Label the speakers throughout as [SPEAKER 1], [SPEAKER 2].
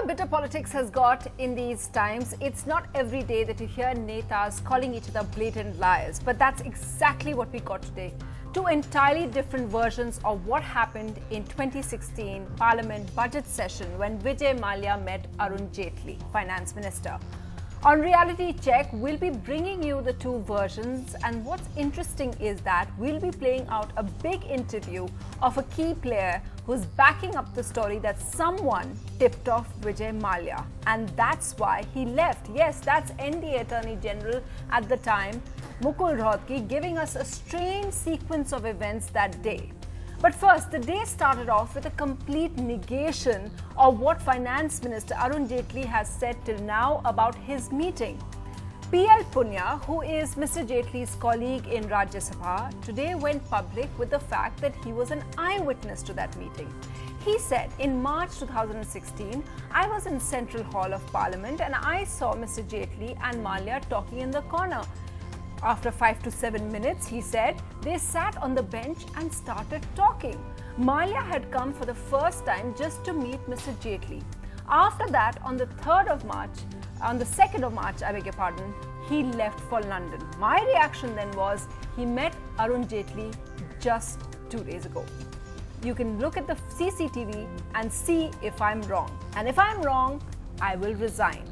[SPEAKER 1] bitter politics has got in these times. It's not every day that you hear netas calling each other blatant liars, but that's exactly what we got today. Two entirely different versions of what happened in 2016 Parliament budget session when Vijay Mallya met Arun Jaitley, Finance Minister. On Reality Check, we'll be bringing you the two versions, and what's interesting is that we'll be playing out a big interview of a key player who's backing up the story that someone tipped off Vijay Mallya, and that's why he left. Yes, that's NDA Attorney General at the time, Mukul Rohtagi, giving us a strange sequence of events that day. But first, the day started off with a complete negation of what Finance Minister Arun Jaitley has said till now about his meeting. PL Punia, who is Mr. Jaitley's colleague in Rajya Sabha, today went public with the fact that he was an eyewitness to that meeting. He said, in March 2016, I was in Central Hall of Parliament and I saw Mr. Jaitley and Mallya talking in the corner. After 5 to 7 minutes, he said, they sat on the bench and started talking. Mallya had come for the first time just to meet Mr. Jaitley. After that, on the 2nd of March, I beg your pardon, he left for London. My reaction then was, he met Arun Jaitley just 2 days ago. You can look at the CCTV and see if I'm wrong. And if I'm wrong, I will resign.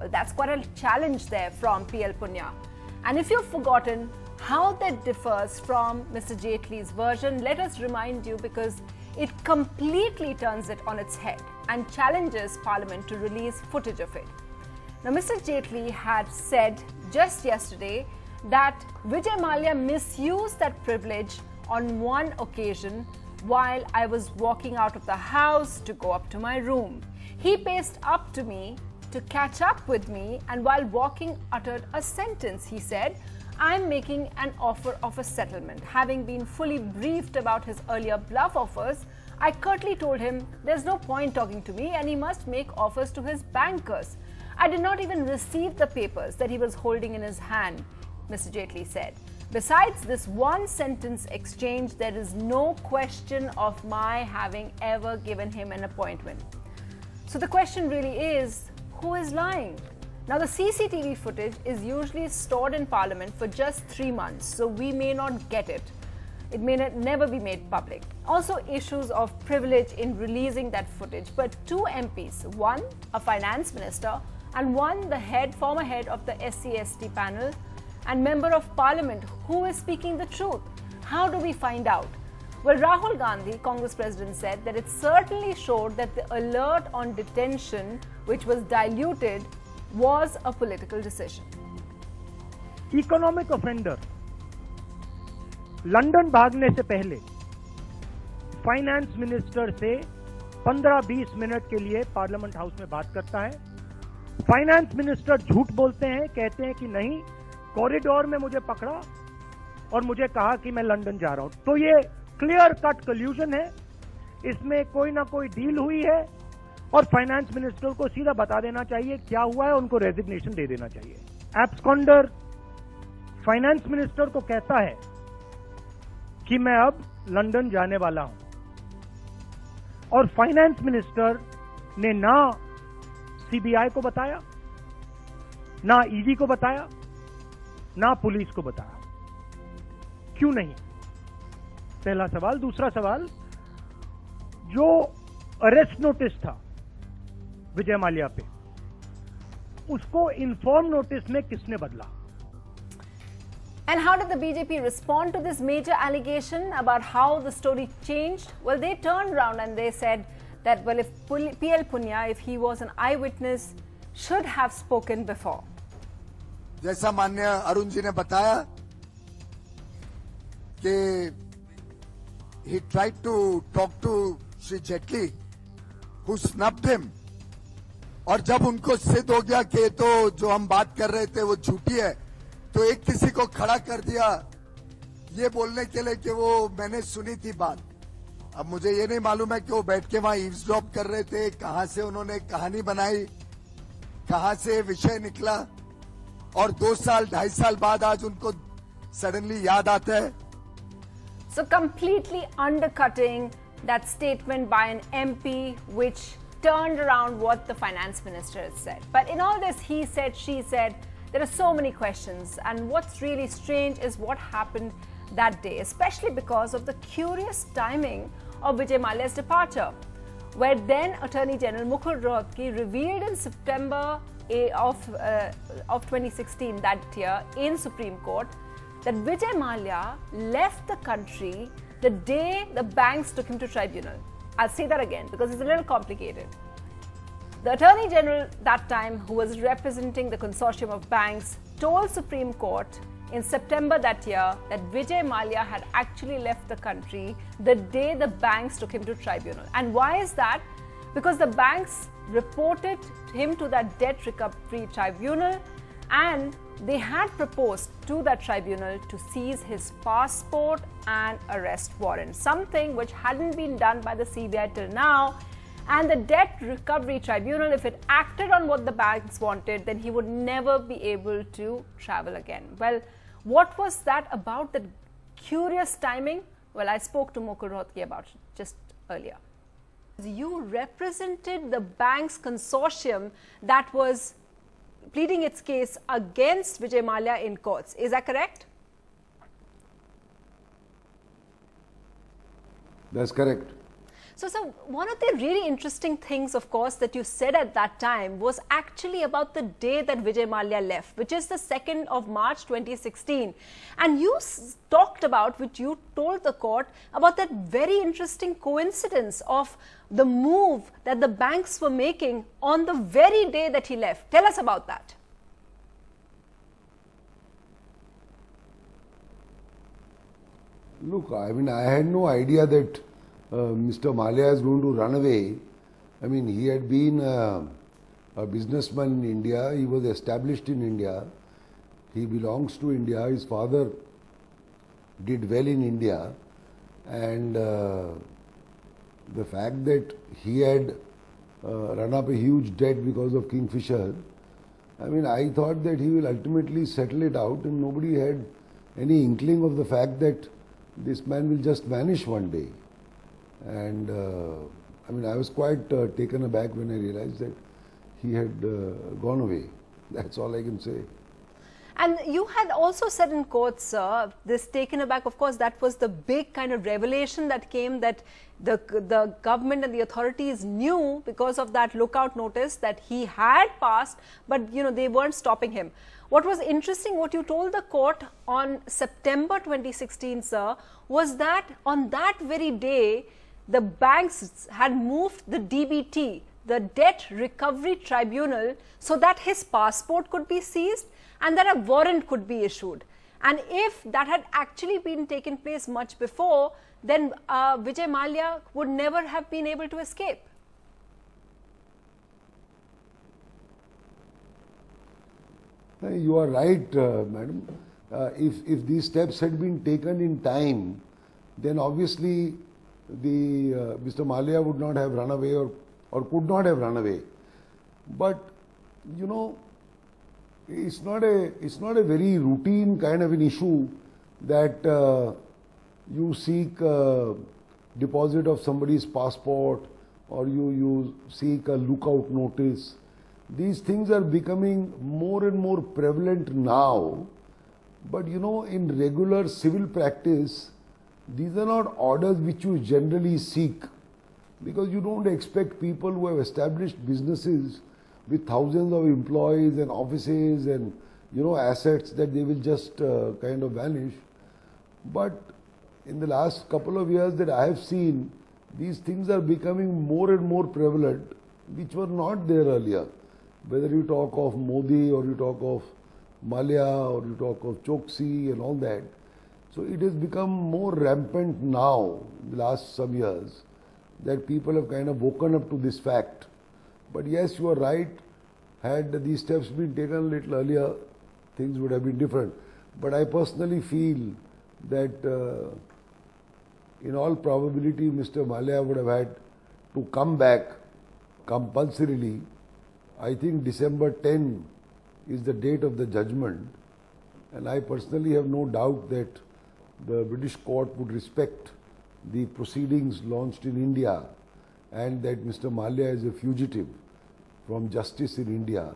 [SPEAKER 1] Well, that's quite a challenge there from PL Punia. And if you've forgotten how that differs from Mr. Jaitley's version, let us remind you, because it completely turns it on its head and challenges Parliament to release footage of it. Now, Mr. Jaitley had said just yesterday that Vijay Mallya misused that privilege on one occasion while I was walking out of the house to go up to my room. He paced up to me to catch up with me, and while walking uttered a sentence. He said, I'm making an offer of a settlement. Having been fully briefed about his earlier bluff offers, I curtly told him there's no point talking to me and he must make offers to his bankers. I did not even receive the papers that he was holding in his hand, Mr. Jaitley said. Besides this one sentence exchange, there is no question of my having ever given him an appointment. So the question really is, who is lying? Now, the CCTV footage is usually stored in Parliament for just 3 months, so we may not get it. It may never be made public. Also, issues of privilege in releasing that footage. But two MPs, one a finance minister and one the former head of the SC/ST panel and member of Parliament, who is speaking the truth? How do we find out? Well, Rahul Gandhi, Congress president, said that it certainly showed that the alert on detention, which was diluted, was a political decision.
[SPEAKER 2] Economic offender London भागने से पहले finance minister से 15-20 minute के लिए parliament house में बात करता है। फाइनेंस मिनिस्टर झूठ बोलते हैं, कहते हैं कि नहीं, कॉरिडोर में मुझे पकड़ा और मुझे कहा कि मैं लंदन जा रहा हूं। तो ये क्लियर कट कल्यूजन है, इसमें कोई ना कोई डील हुई है और फाइनेंस मिनिस्टर को सीधा बता देना चाहिए क्या हुआ है, उनको रेजिग्नेशन दे देना चाहिए। एब्सकॉन्डर फाइनेंस मिनिस्टर को कहता है कि मैं अब लंदन जाने वाला हूं और फाइनेंस मिनिस्टर ने ना सीबीआई को बताया, ना ईडी को बताया, ना पुलिस को बताया। क्यों नहीं? पहला सवाल। दूसरा सवाल, जो अरेस्ट नोटिस था विजय माल्या पे, उसको इन्फॉर्म नोटिस में किसने बदला?
[SPEAKER 1] And how did the BJP respond to this major allegation about how the story changed? Well, they turned around and they said that, well, if PL Punia, if he was an eyewitness, should have spoken before.
[SPEAKER 3] जैसा माननीय अरुण जी ने बताया कि he tried to talk to Shri Jaitley, who snubbed him. और जब उनको सिद्ध हो गया कि तो जो हम बात कर रहे थे वो झूठी है, तो एक किसी को खड़ा कर दिया ये बोलने के लिए कि वो मैंने सुनी थी बात। अब मुझे ये नहीं मालूम है कि वो बैठ के वहां ईव्सड्रॉप कर रहे थे, कहां से उन्होंने कहानी बनाई, कहां से विषय निकला, और 2 साल 2.5 साल बाद आज उनको सडनली याद आता है।
[SPEAKER 1] So completely undercutting that statement by an MP, which turned around what the finance minister had said. But in all this he said, she said, there are so many questions. And what's really strange is what happened that day, especially because of the curious timing of Vijay Mallya's departure, where then Attorney General Mukul Rohtagi revealed in September of 2016, that year, in Supreme Court, that Vijay Mallya left the country the day the banks took him to tribunal. I'll say that again because it's a little complicated. The Attorney General that time, who was representing the consortium of banks, told Supreme Court in September that year that Vijay Mallya had actually left the country the day the banks took him to tribunal. And why is that? Because the banks reported him to that debt recovery tribunal, and they had proposed to that tribunal to seize his passport and arrest warrant, something which hadn't been done by the CBI till now. And the debt recovery tribunal, if it acted on what the banks wanted, then he would never be able to travel again. Well, what was that about, the curious timing? Well, I spoke to Mukul Rohtagi about it just earlier. You represented the bank's consortium that was pleading its case against Vijay Mallya in courts. Is that correct?
[SPEAKER 4] That's correct.
[SPEAKER 1] So, one of the really interesting things, of course, that you said at that time was actually about the day that Vijay Mallya left, which is the 2nd of March 2016. And you talked about, which you told the court, about that very interesting coincidence of the move that the banks were making on the very day that he left. Tell us about that.
[SPEAKER 4] Look, I mean, I had no idea that Mr. Mallya is going to run away. I mean, he had been a businessman in India. He was established in India. He belongs to India. His father did well in India. And the fact that he had run up a huge debt because of Kingfisher, I mean, I thought that he will ultimately settle it out, and nobody had any inkling of the fact that this man will just vanish one day. And I mean, I was quite taken aback when I realized that he had gone away. That's all I can say.
[SPEAKER 1] And you had also said in court, sir, this taken aback, of course, that was the big kind of revelation that came, that the government and the authorities knew because of that lookout notice that he had passed, but, you know, they weren't stopping him. What was interesting, what you told the court on September 2016, sir, was that on that very day, the banks had moved the DBT, the Debt Recovery Tribunal, so that his passport could be seized and that a warrant could be issued. And if that had actually been taken place much before, then Vijay Mallya would never have been able to escape.
[SPEAKER 4] You are right, madam. If these steps had been taken in time, then obviously Mr. Mallya would not have run away or could not have run away. But, you know, it's not a very routine kind of an issue that you seek a deposit of somebody's passport or you seek a lookout notice. These things are becoming more and more prevalent now. But, you know, in regular civil practice, these are not orders which you generally seek, because you don't expect people who have established businesses with thousands of employees and offices and, you know, assets, that they will just kind of vanish. But in the last couple of years that I have seen, these things are becoming more and more prevalent, which were not there earlier. Whether you talk of Modi or you talk of Mallya or you talk of Choksi and all that. So it has become more rampant now in the last some years that people have kind of woken up to this fact. But yes, you are right. Had these steps been taken a little earlier, things would have been different. But I personally feel that in all probability Mr. Mallya would have had to come back compulsorily. I think December 10 is the date of the judgment, and I personally have no doubt that the British court would respect the proceedings launched in India and that Mr. Mallya is a fugitive from justice in India,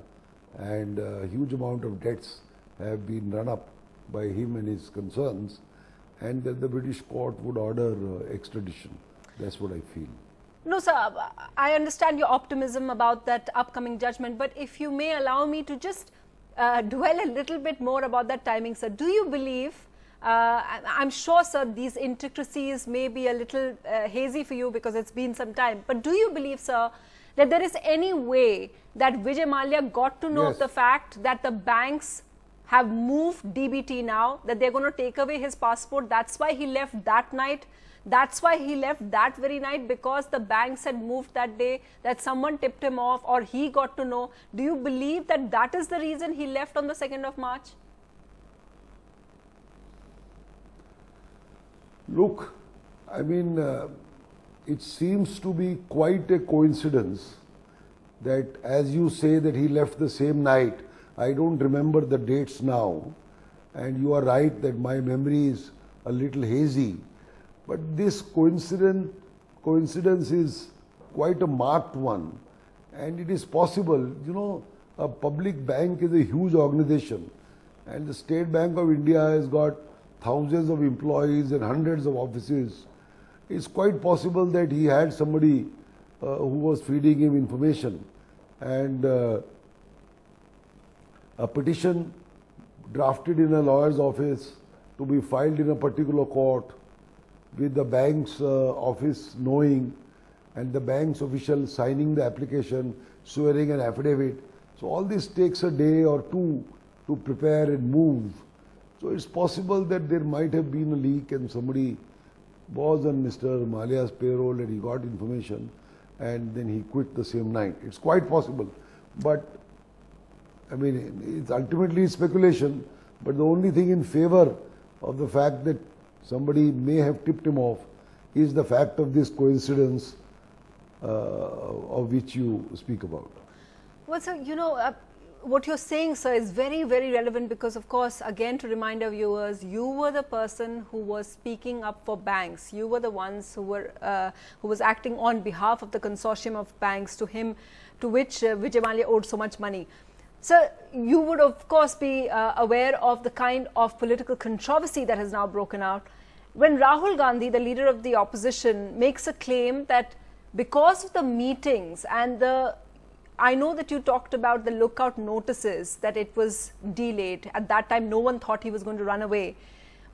[SPEAKER 4] and a huge amount of debts have been run up by him and his concerns, and that the British court would order extradition. That's what I feel.
[SPEAKER 1] No, sir, I understand your optimism about that upcoming judgment, but if you may allow me to just dwell a little bit more about that timing, sir. Do you believe, I'm sure, sir, these intricacies may be a little hazy for you because it's been some time, but do you believe, sir, that there is any way that Vijay Mallya got to know of the fact that the banks have moved DBT now, that they're going to take away his passport? That's why he left that night. That's why he left that very night, because the banks had moved that day, that someone tipped him off or he got to know. Do you believe that that is the reason he left on the 2nd of March?
[SPEAKER 4] Look, I mean, it seems to be quite a coincidence that, as you say, that he left the same night. I don't remember the dates now, and you are right that my memory is a little hazy. But this coincidence is quite a marked one, and it is possible. You know, a public bank is a huge organization, and the State Bank of India has got thousands of employees and hundreds of offices. It's quite possible that he had somebody who was feeding him information, and a petition drafted in a lawyer's office to be filed in a particular court, with the bank's office knowing, and the bank's official signing the application, swearing an affidavit. So all this takes a day or two to prepare and move. So it's possible that there might have been a leak and somebody was on Mr. Mallya's payroll and he got information and then he quit the same night. It's quite possible. But I mean, it's ultimately speculation, but the only thing in favor of the fact that somebody may have tipped him off is the fact of this coincidence of which you speak about.
[SPEAKER 1] Well, sir, you know, what you're saying, sir, is very, very relevant because, of course, again, to remind our viewers, you were the person who was speaking up for banks. You were the ones who was acting on behalf of the consortium of banks to which Vijay Mallya owed so much money. Sir, you would, of course, be aware of the kind of political controversy that has now broken out when Rahul Gandhi, the leader of the opposition, makes a claim that because of the meetings and I know that you talked about the lookout notices, that it was delayed. At that time, no one thought he was going to run away.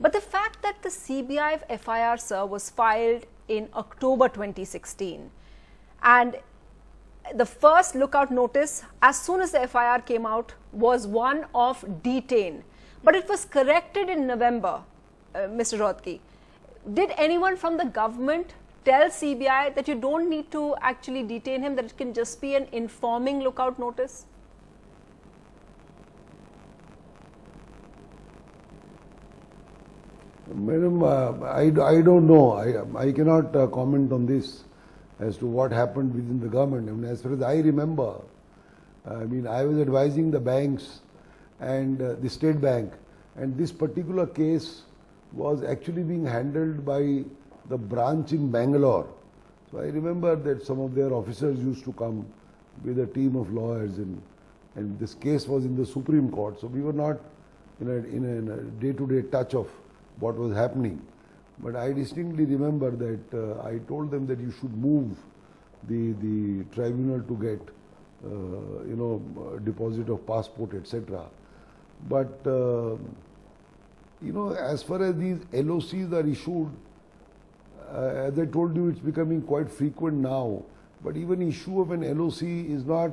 [SPEAKER 1] But the fact that the CBI FIR, sir, was filed in October 2016, and the first lookout notice, as soon as the FIR came out, was one of detain. But it was corrected in November, Mr. Rohtagi. Did anyone from the government tell CBI that you don't need to actually detain him, that it can just be an informing lookout notice?
[SPEAKER 4] Madam, I don't know. I cannot comment on this as to what happened within the government. I mean, as far as I remember, I mean, I was advising the banks and the State Bank, and this particular case was actually being handled by the branch in Bangalore. So I remember that some of their officers used to come with a team of lawyers, and this case was in the Supreme Court. So we were not in a day-to-day touch of what was happening. But I distinctly remember that I told them that you should move the tribunal to get deposit of passport, etc. But as far as these LOCs are issued, as I told you, it's becoming quite frequent now. But even issue of an LOC is not,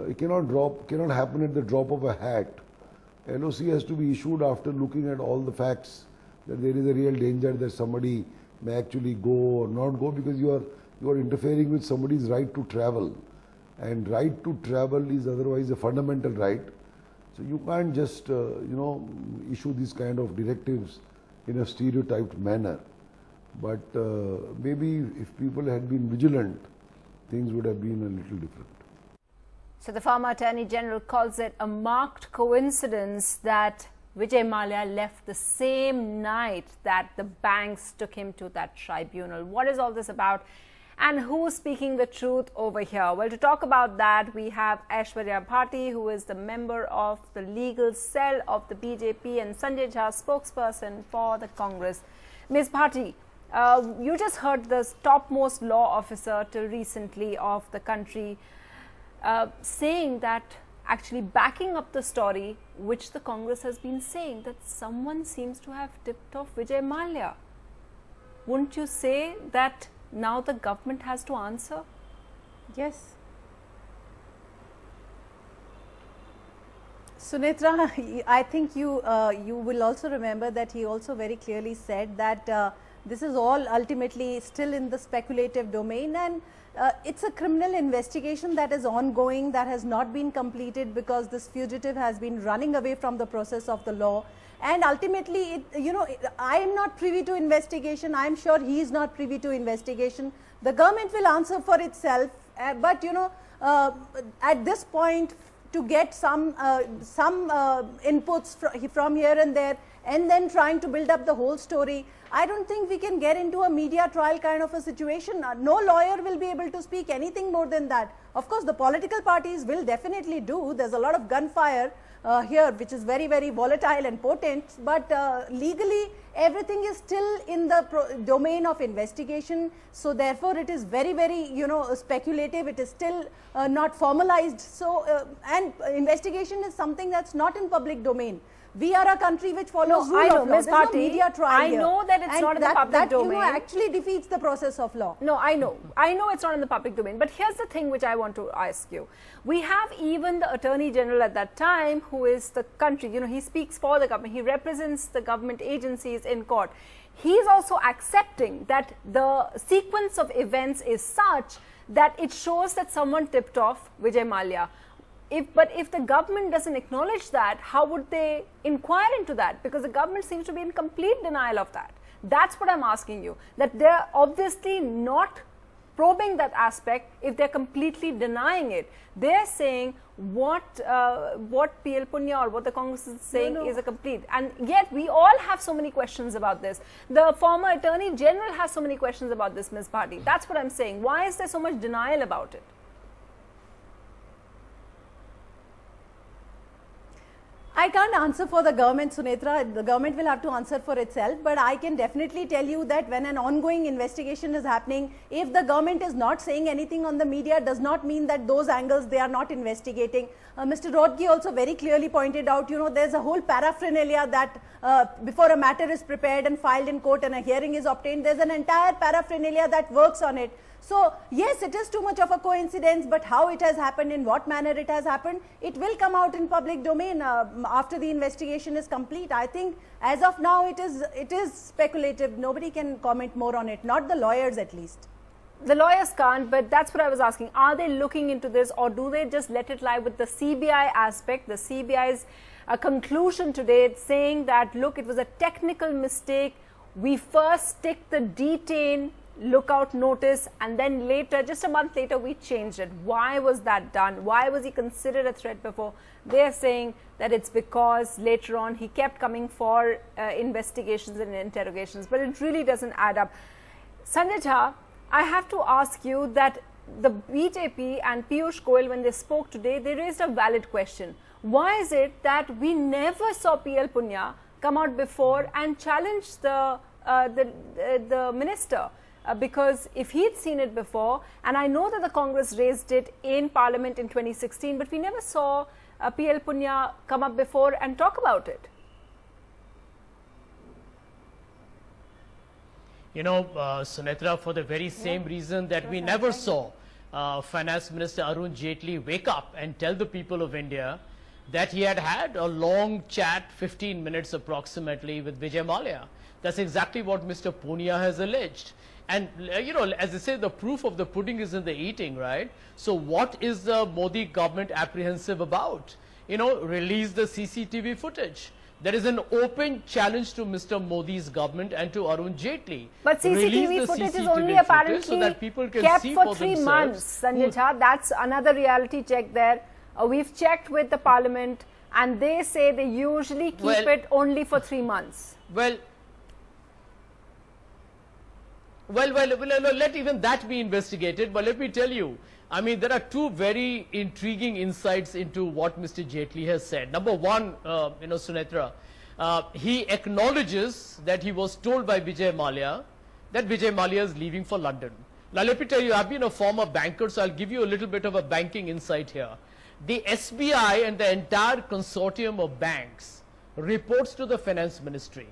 [SPEAKER 4] it cannot happen at the drop of a hat. LOC has to be issued after looking at all the facts, that there is a real danger that somebody may actually go or not go, because you are interfering with somebody's right to travel, and right to travel is otherwise a fundamental right. So you can't just issue these kind of directives in a stereotyped manner. But maybe if people had been vigilant, things would have been a little different.
[SPEAKER 1] So the former Attorney General calls it a marked coincidence that Vijay Mallya left the same night that the banks took him to that tribunal. What is all this about? And who's speaking the truth over here? Well, to talk about that, we have Aishwarya Bhati, who is the member of the legal cell of the BJP, and Sanjay Jha, spokesperson for the Congress. Ms. Bhati, you just heard the topmost law officer till recently of the country saying that, actually backing up the story which the Congress has been saying, that someone seems to have tipped off Vijay Mallya. Wouldn't you say that now the government has to answer?
[SPEAKER 5] Yes. Sunetra, I think you will also remember that he also very clearly said that this is all ultimately still in the speculative domain, and it's a criminal investigation that is ongoing, that has not been completed because this fugitive has been running away from the process of the law. And ultimately, I am not privy to investigation. I am sure he is not privy to investigation. The government will answer for itself. But at this point, to get some inputs from here and there, and then trying to build up the whole story, I don't think we can get into a media trial kind of a situation. No lawyer will be able to speak anything more than that. Of course, the political parties will definitely do. There's a lot of gunfire here, which is very, very volatile and potent, but legally everything is still in the domain of investigation. So therefore it is very, very, speculative. It is still not formalized. So and investigation is something that's not in public domain. We are a country which follows rule of law. There's no media trial
[SPEAKER 1] I know that it's not in the public domain.
[SPEAKER 5] That actually defeats the process of law.
[SPEAKER 1] No, I know it's not in the public domain. But here's the thing which I want to ask you. We have even the Attorney General at that time, who is the country, he speaks for the government. He represents the government agencies in court. He's also accepting that the sequence of events is such that it shows that someone tipped off Vijay Mallya. But if the government doesn't acknowledge that, how would they inquire into that? Because the government seems to be in complete denial of that. That's what I'm asking you, that they're obviously not probing that aspect if they're completely denying it. They're saying what PL Punia or what the Congress is saying is a complete. And yet we all have so many questions about this. The former Attorney General has so many questions about this, Ms. Bhati. That's what I'm saying. Why is there so much denial about it?
[SPEAKER 5] I can't answer for the government, Sunetra. The government will have to answer for itself. But I can definitely tell you that when an ongoing investigation is happening, if the government is not saying anything on the media, does not mean that those angles they are not investigating. Mr. Rohtagi also very clearly pointed out, there's a whole paraphernalia that before a matter is prepared and filed in court and a hearing is obtained, there's an entire paraphernalia that works on it. So, yes, it is too much of a coincidence, but how it has happened, in what manner it has happened, it will come out in public domain after the investigation is complete. I think as of now, it is speculative. Nobody can comment more on it, not the lawyers at least.
[SPEAKER 1] The lawyers can't, but that's what I was asking. Are they looking into this, or do they just let it lie with the CBI aspect? The CBI's conclusion today saying that, look, it was a technical mistake. We first stick the detain lookout notice, and then later, just a month later, we changed it. Why was that done? Why was he considered a threat before? They're saying that it's because later on he kept coming for investigations and interrogations, but it really doesn't add up. Sanjay Jha, I have to ask you that the BJP and Piyush Goyal, when they spoke today, they raised a valid question. Why is it that we never saw PL Punia come out before and challenge the minister? Because if he'd seen it before, and I know that the Congress raised it in Parliament in 2016, but we never saw PL Punia come up before and talk about it.
[SPEAKER 6] Sunetra, for the very same reason that we never saw Finance Minister Arun Jaitley wake up and tell the people of India that he had had a long chat, 15 minutes approximately, with Vijay Mallya. That's exactly what Mr. Punia has alleged. And, as they say, the proof of the pudding is in the eating, right? So what is the Modi government apprehensive about? Release the CCTV footage. There is an open challenge to Mr. Modi's government and to Arun Jaitley.
[SPEAKER 1] But CCTV footage is only apparently
[SPEAKER 6] so that people can
[SPEAKER 1] kept
[SPEAKER 6] see
[SPEAKER 1] for 3 months, Sanjay Jha. That's another reality check there. We've checked with the Parliament, and they say they usually keep it only for 3 months.
[SPEAKER 6] Well, Well, let even that be investigated. But let me tell you, I mean, there are two very intriguing insights into what Mr. Jaitley has said. Number one, Sunetra, he acknowledges that he was told by Vijay Mallya that Vijay Mallya is leaving for London. Now, let me tell you, I've been a former banker, so I'll give you a little bit of a banking insight here. The SBI and the entire consortium of banks reports to the Finance Ministry.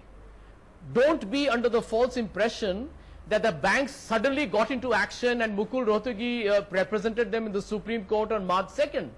[SPEAKER 6] Don't be under the false impression that the banks suddenly got into action and Mukul Rohtagi represented them in the Supreme Court on March 2nd.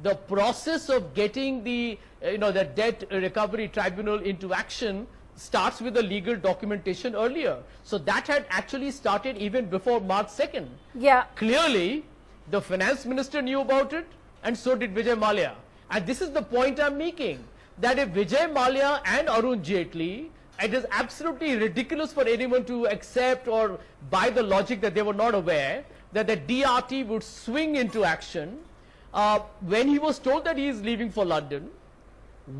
[SPEAKER 6] The process of getting the debt recovery tribunal into action starts with the legal documentation earlier. So that had actually started even before March 2nd.
[SPEAKER 1] Yeah.
[SPEAKER 6] Clearly, the Finance Minister knew about it, and so did Vijay Mallya. And this is the point I'm making, that if Vijay Mallya and Arun Jaitley, it is absolutely ridiculous for anyone to accept or buy the logic that they were not aware that the DRT would swing into action. When he was told that he is leaving for London,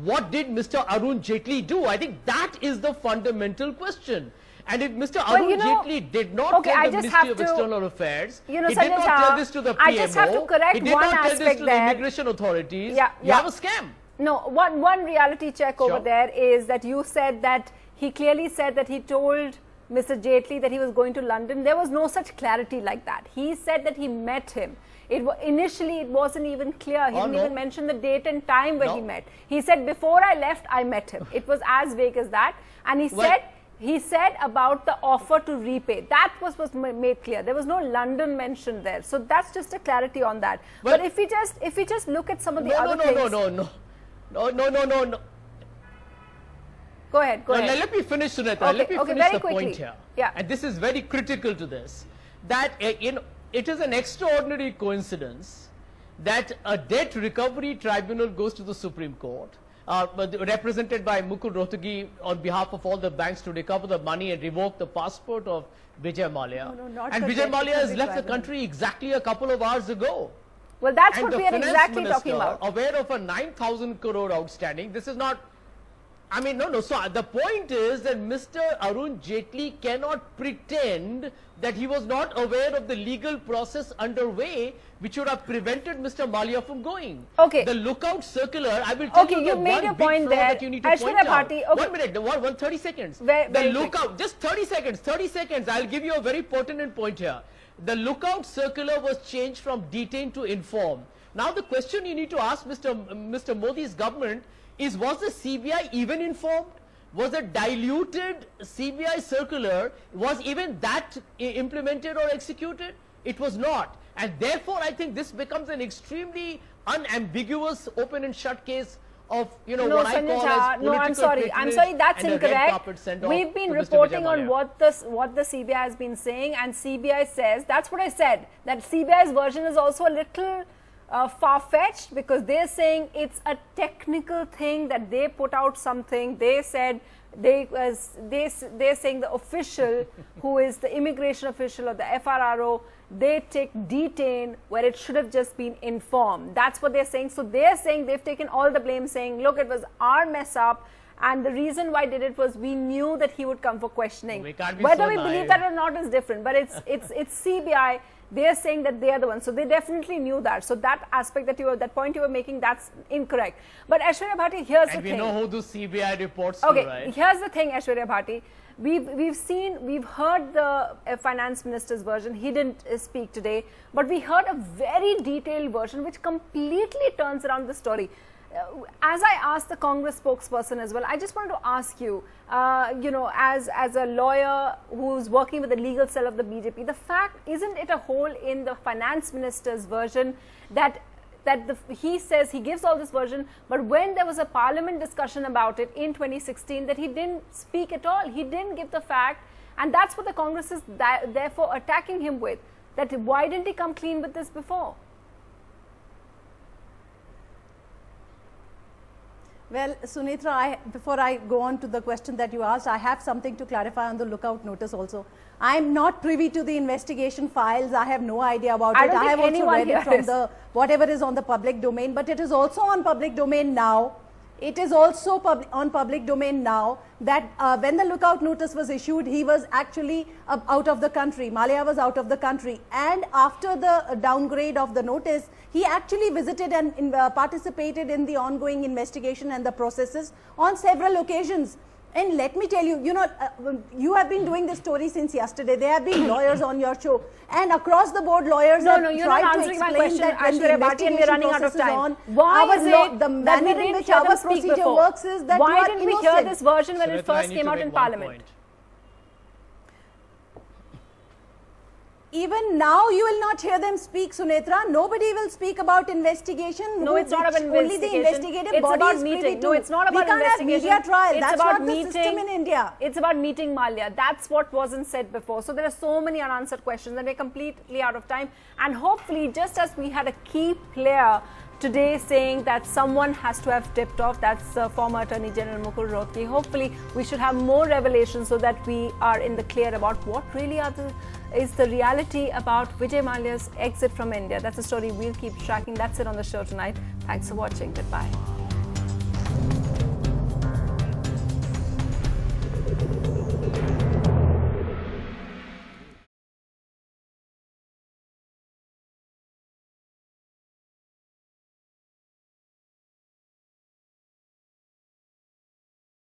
[SPEAKER 6] what did Mr. Arun Jaitley do? I think that is the fundamental question. And if Mr. Arun Jaitley did not tell the Ministry of External Affairs, he did not tell this to the PMO,
[SPEAKER 1] I just have to correct
[SPEAKER 6] he did
[SPEAKER 1] one
[SPEAKER 6] not tell this to the
[SPEAKER 1] there.
[SPEAKER 6] immigration authorities, you have a scam.
[SPEAKER 1] No, one reality check over there is that you said that he clearly said that he told Mr. Jaitley that he was going to London. There was no such clarity like that. He said that he met him. Initially, it wasn't even clear. He didn't even mention the date and time where he met. He said, before I left, I met him. It was as vague as that. And he said about the offer to repay. That was made clear. There was no London mentioned there. So that's just a clarity on that. But if we just look at some of the other things.
[SPEAKER 6] No.
[SPEAKER 1] Go ahead.
[SPEAKER 6] Let me finish, Sunita. Let me finish the point here.
[SPEAKER 1] Yeah.
[SPEAKER 6] And this is very critical to this. That it is an extraordinary coincidence that a debt recovery tribunal goes to the Supreme Court, represented by Mukul Rohtagi on behalf of all the banks to recover the money and revoke the passport of Vijay Mallya. And Vijay Mallya has left the country exactly a couple of hours ago.
[SPEAKER 1] Well, that's what we are exactly talking about.
[SPEAKER 6] Aware of a 9,000 crore outstanding. This is not, I mean, no. So the point is that Mr. Arun Jaitley cannot pretend that he was not aware of the legal process underway, which would have prevented Mr. Mallya from going.
[SPEAKER 1] Okay.
[SPEAKER 6] The lookout circular, I will tell you
[SPEAKER 1] you made your point there.
[SPEAKER 6] That you need to point out.
[SPEAKER 1] Okay.
[SPEAKER 6] 1 minute, 30 seconds. The lookout, just 30 seconds. I'll give you a very pertinent point here. The lookout circular was changed from detain to inform. Now the question you need to ask Mr. Modi's government is, was the CBI even informed? Was a diluted CBI circular, was even that implemented or executed? It was not. And therefore, I think this becomes an extremely unambiguous open and shut case of, what I call as political
[SPEAKER 1] I'm sorry, that's incorrect. We've been reporting on what the CBI has been saying, and CBI says, that's what I said, that CBI's version is also a little far-fetched, because they're saying it's a technical thing that they put out something. They said they're saying the official who is the immigration official or the FRRO, they detain where it should have just been informed. That's what they're saying. So they're saying they've taken all the blame, saying, look, it was our mess up, and the reason why did it was we knew that he would come for questioning. Whether we believe that or not is different, but it's CBI. They're saying that they are the ones, so they definitely knew that. So that aspect that point you were making, that's incorrect. But Aishwarya Bhati, here's the thing.
[SPEAKER 6] And we know who the CBI reports to, right?
[SPEAKER 1] Here's the thing, Aishwarya Bhati. We've heard the Finance Minister's version. He didn't speak today, but we heard a very detailed version which completely turns around the story. As I asked the Congress spokesperson as well, I just wanted to ask you, as a lawyer who's working with the legal cell of the BJP, the fact, isn't it a hole in the Finance Minister's version that he says he gives all this version, but when there was a parliament discussion about it in 2016, that he didn't speak at all. He didn't give the fact, and that's what the Congress is therefore attacking him with, that why didn't he come clean with this before?
[SPEAKER 5] Well, Sunitra, before I go on to the question that you asked, I have something to clarify on the lookout notice also. I am not privy to the investigation files. I have no idea about it. I have also read it from whatever is on the public domain, but it is also on public domain now. It is also on public domain now that when the lookout notice was issued, he was actually out of the country. Mallya was out of the country. And after the downgrade of the notice, he actually visited and participated in the ongoing investigation and the processes on several occasions. And let me tell you, you have been doing this story since yesterday. There have been lawyers on your show, and across the board, lawyers have
[SPEAKER 1] you're
[SPEAKER 5] tried
[SPEAKER 1] not
[SPEAKER 5] to
[SPEAKER 1] answering my
[SPEAKER 5] explain
[SPEAKER 1] question,
[SPEAKER 5] that when the
[SPEAKER 1] Aishwarya, and we're running out of time. Why is it
[SPEAKER 5] the
[SPEAKER 1] that we
[SPEAKER 5] manner in
[SPEAKER 1] didn't
[SPEAKER 5] which
[SPEAKER 1] hear
[SPEAKER 5] our
[SPEAKER 1] them speak
[SPEAKER 5] procedure
[SPEAKER 1] before?
[SPEAKER 5] works is that
[SPEAKER 1] Why
[SPEAKER 5] you are
[SPEAKER 1] didn't we
[SPEAKER 5] innocent.
[SPEAKER 1] hear this version when it
[SPEAKER 6] Sunitra, I
[SPEAKER 1] first
[SPEAKER 6] need
[SPEAKER 1] came
[SPEAKER 6] to
[SPEAKER 1] out
[SPEAKER 6] make
[SPEAKER 1] in
[SPEAKER 6] one
[SPEAKER 1] Parliament?
[SPEAKER 6] point.
[SPEAKER 5] Even now, you will not hear them speak, Sunetra. Nobody will speak about investigation.
[SPEAKER 1] No, it's not about investigation.
[SPEAKER 5] Only the investigative
[SPEAKER 1] It's
[SPEAKER 5] body
[SPEAKER 1] about
[SPEAKER 5] is privy
[SPEAKER 1] meeting.
[SPEAKER 5] to.
[SPEAKER 1] No, it's not about
[SPEAKER 5] We can't have
[SPEAKER 1] investigation.
[SPEAKER 5] media trial.
[SPEAKER 1] It's
[SPEAKER 5] That's
[SPEAKER 1] about
[SPEAKER 5] not
[SPEAKER 1] meeting.
[SPEAKER 5] the system in India.
[SPEAKER 1] It's about meeting Mallya. That's what wasn't said before. So there are so many unanswered questions and we're completely out of time. And hopefully, just as we had a key player today saying that someone has to have tipped off, that's former Attorney General Mukul Rohtagi. Hopefully, we should have more revelations so that we are in the clear about what really is the reality about Vijay Mallya's exit from India. That's a story we'll keep tracking. That's it on the show tonight. Thanks for watching. Goodbye.